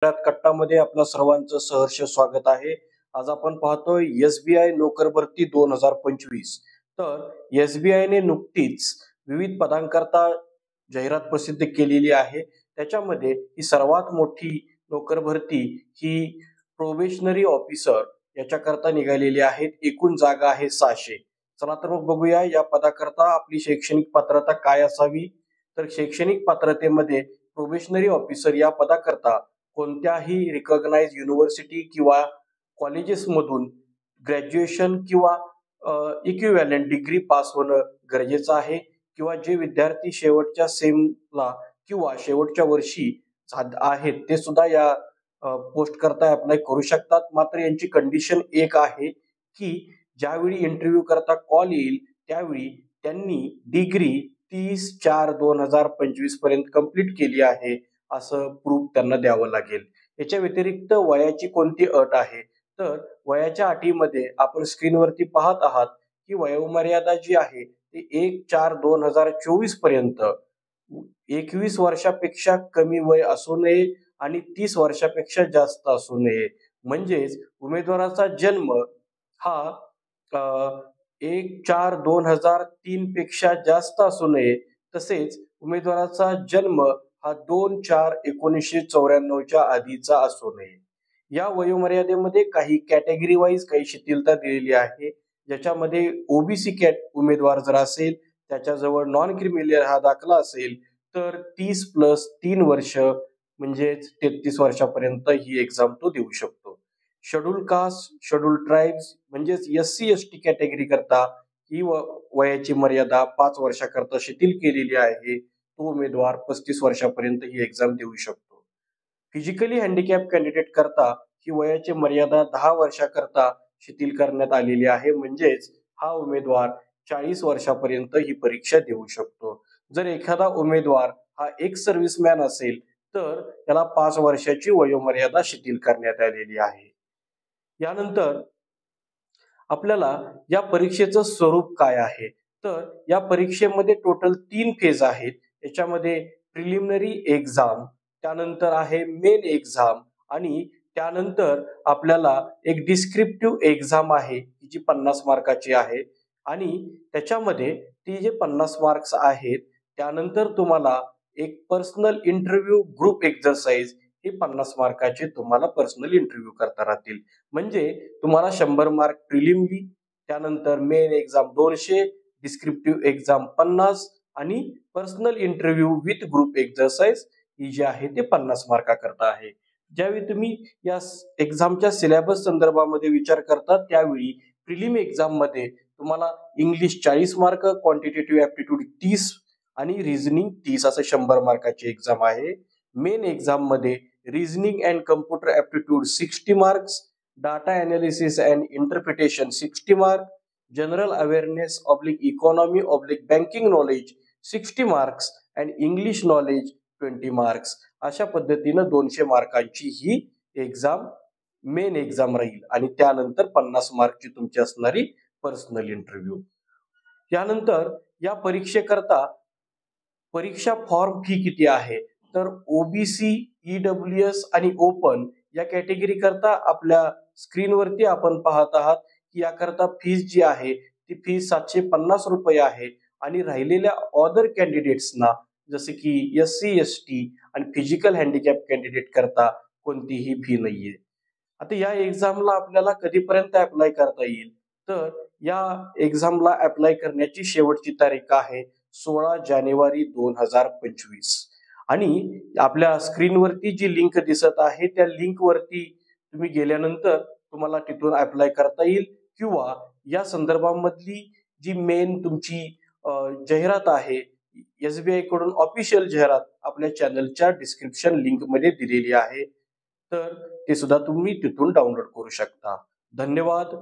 कट्टामध्ये आपलं सर्वांचं सहर्ष स्वागत आहे. आज आपण पाहतोय SBI नोकर भरती 2025. तर SBIने नुकतीच विविध पदांकरता जाहिरात प्रसिद्ध केलेली आहे. त्याच्यामध्ये ही सर्वात मोठी नोकर भरती ही प्रोबेशनरी ऑफिसर याच्याकरता निघालेली आहे. एकूण जागा आहे 600. चला तर मग बघूया या पदाकरता आपली शैक्षणिक पात्रता काय असावी. तर शैक्षणिक पात्रतेमध्ये प्रोबेशनरी ऑफिसर या पदाकरता कोणत्याही रिकॉग्नाइज युनिव्हर्सिटी किंवा कॉलेजेसमधून ग्रॅज्युएशन किंवा इक्विव्हॅलंट डिग्री पास होणं गरजेचं आहे किंवा जे विद्यार्थी शेवटच्या सेमला किंवा शेवटच्या वर्षी आहेत ते सुद्धा या पोस्ट करता अप्लाय करू शकतात. मात्र यांची कंडिशन एक आहे की ज्यावेळी इंटरव्ह्यू करता कॉल येईल त्यावेळी त्यांनी डिग्री 30/4/2025 पर्यंत कंप्लीट केली आहे असं प्रूफ त्यांना द्यावं लागेल. याच्या व्यतिरिक्त वयाची कोणती अट आहे तर वयाच्या अटीमध्ये आपण स्क्रीनवरती पाहत आहात की वयोमर्यादा जी आहे ती 1/4/2024 पर्यंत 21 वर्षापेक्षा कमी वय असू नये आणि 30 वर्षापेक्षा जास्त असू नये. म्हणजेच उमेदवाराचा जन्म हा 1/4/2003 पेक्षा जास्त असू नये. तसेच उमेदवाराचा जन्म हा 2/4/1994 आधीचा असू नये. या वयोमर्यादेमध्ये काही कॅटेगरी वाईज काही शिथिलता दिलेली आहे. ज्याच्यामध्ये ओबीसी उमेदवार जर असेल त्याच्याजवळ नॉन क्रिमिनल हा दाखला असेल तर 30+3 वर्ष म्हणजेच 33 वर्षापर्यंत ही एक्झाम तो देऊ शकतो. शेड्यूल कास्ट, शेड्यूल ट्राईब्स म्हणजेच SC/ST कॅटेगरी करता ही वयाची मर्यादा 5 वर्षाकरता शिथिल केलेली आहे. तो उमेदवार 35 वर्षापर्यंत ही एक्झाम देऊ शकतो. फिजिकली हँडिकॅप कॅन्डिडेट करता ही वयाची मर्यादा 10 वर्षाकरता शिथिल करण्यात आलेली आहे. म्हणजेच हा उमेदवार 40 वर्षापर्यंत ही परीक्षा देऊ शकतो. जर एखादा उमेदवार हा एक्स सर्व्हिसमॅन असेल तर त्याला 5 वर्षाची वयोमर्यादा शिथिल करण्यात आलेली आहे. यानंतर आपल्याला या परीक्षेचं स्वरूप काय आहे तर या परीक्षेमध्ये टोटल 3 फेज आहेत. याच्यामध्ये प्रिलिमिनरी एक्झाम, त्यानंतर आहे मेन एक्झाम आणि त्यानंतर आपल्याला एक डिस्क्रिप्टिव्ह एक्झाम आहे जी 50 मार्काची आहे आणि त्याच्यामध्ये ती जे 50 मार्क्स आहेत त्यानंतर तुम्हाला एक पर्सनल इंटरव्ह्यू ग्रुप एक्सरसाइज हे 50 मार्काचे तुम्हाला पर्सनल इंटरव्ह्यू करता राहतील. म्हणजे तुम्हाला 100 मार्क प्रिलिमरी, त्यानंतर मेन एक्झाम 200, डिस्क्रिप्टिव्ह एक्झाम 50 आणि personal interview with group exercise ही जी आहे ते 50 मार्काकरता आहे. ज्यावेळी तुम्ही या एक्झामच्या सिलेबस संदर्भामध्ये विचार करता त्यावेळी प्रिलिम एक्झाम मध्ये तुम्हाला इंग्लिश 40 मार्क, क्वांटिटेटिव्ह ऍप्टिट्यूड 30 आणि रिझनिंग 30 असं 100 मार्काची एक्झाम आहे. मेन एक्झाम मध्ये reasoning and computer aptitude 60 marks, data analysis and interpretation 60 mark, general awareness economy banking knowledge 60 marks and English knowledge 20 marks. अशा पद्धतीनं 200 मार्कांची ही एक्झाम मेन एक्झाम राहील आणि त्यानंतर 50 मार्कची तुमची असणारी पर्सनल इंटरव्ह्यू. यानंतर या परीक्षेकरता परीक्षा फॉर्म फी किती आहे तर ओबीसी, EWS आणि ओपन या कॅटेगरी करता आपल्या स्क्रीनवरती आपण पाहत आहात की याकरता फीस जी आहे ती फीस 750 रुपये आहे आणि राहिलेल्या अदर कॅन्डिडेट्सना जसे की SC/ST आणि फिजिकल हँडिकॅप कॅन्डिडेट करता कोणतीही फी नाहीये. आता या एक्झामला आपल्याला कधीपर्यंत अप्लाय करता येईल तर या एक्झामला अप्लाय करण्याची शेवटची तारीख आहे 16 जानेवारी 2025 आणि आपल्या स्क्रीनवरती जी लिंक दिसत आहे त्या लिंक वरती तुम्ही गेल्यानंतर तुम्हाला तिथून अप्लाय करता येईल किंवा या संदर्भामधली जी मेन तुमची जाहिरात आहे SBI कडून ऑफिशियल जाहिरात आपल्या चॅनलच्या डिस्क्रिप्शन लिंक मध्ये दिलेली आहे तर ते सुद्धा तुम्ही तिथून डाउनलोड करू शकता. धन्यवाद.